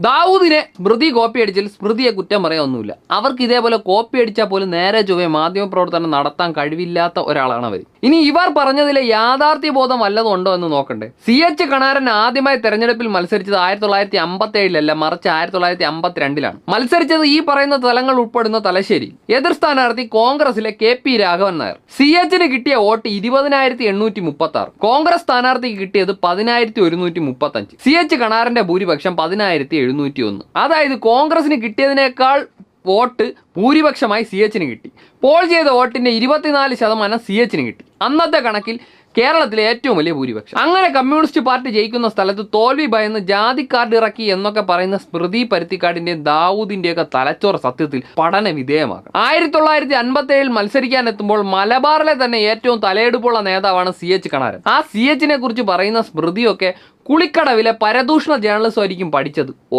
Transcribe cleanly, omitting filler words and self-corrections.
ദാവൂദിനെ സ്മൃതി copy അടിച്ചാൽ സ്മൃതിയെ കുറ്റം പറയാനൊന്നുമില്ല. അവർക്ക് ഇതേപോലെ കോപ്പി അടിച്ചാൽ പോലും നേരെ ചൊവ്വേ മാധ്യമപ്രവർത്തനം നടത്താൻ കഴിവില്ലാത്ത ഒരാളാണ് അവർ. ഇനി ഇവർ പറഞ്ഞതിലെ യാഥാർത്ഥ്യ ബോധം വല്ലതും ഉണ്ടോ എന്ന് നോക്കണ്ടേ. CH കണാരൻ ആദ്യമായി തെരഞ്ഞെടുപ്പിൽ മത്സരിച്ചത് 1957 മറിച്ച് 1952 മത്സരിച്ചത് ഈ പറയുന്ന തലങ്ങൾ ഉൾപ്പെടുന്ന തലശ്ശേരി. എതിർ സ്ഥാനാർത്ഥി കോൺഗ്രസിലെ KP രാഘവൻ നായർ. CHന് കിട്ടിയ വോട്ട് 20,836. കോൺഗ്രസ് സ്ഥാനാർത്ഥിക്ക് കിട്ടിയത് 10,135. CH കണാരന്റെ ഭൂരിപക്ഷം 10,701. അതായത് കോൺഗ്രസിന് കിട്ടിയതിനേക്കാൾ വോട്ട് ഭൂരിപക്ഷമായി CHന് കിട്ടി. പോൾ ചെയ്ത വോട്ടിന്റെ 24% CHന് കിട്ടി. അന്നത്തെ കണക്കിൽ കേരളത്തിലെ ഏറ്റവും വലിയ ഭൂരിപക്ഷം. അങ്ങനെ കമ്മ്യൂണിസ്റ്റ് പാർട്ടി ജയിക്കുന്ന സ്ഥലത്ത് തോൽവി ഭയന്ന് ജാതി കാർഡ് ഇറക്കി എന്നൊക്കെ പറയുന്ന സ്മൃതി പരുത്തിക്കാടിന്റെയും ദാവൂദിന്റെയൊക്കെ തലച്ചോറ് സത്യത്തിൽ പഠന വിധേയമാക്കണം. 1957 മത്സരിക്കാൻ എത്തുമ്പോൾ മലബാറിലെ തന്നെ ഏറ്റവും തലയെടുപ്പുള്ള നേതാവാണ് CH കണാരൻ. ആ CHനെ കുറിച്ച് പറയുന്ന സ്മൃതിയൊക്കെ കുളിക്കടവിലെ പരദൂഷണ ജേർണലിസം ആയിരിക്കും പഠിച്ചത്.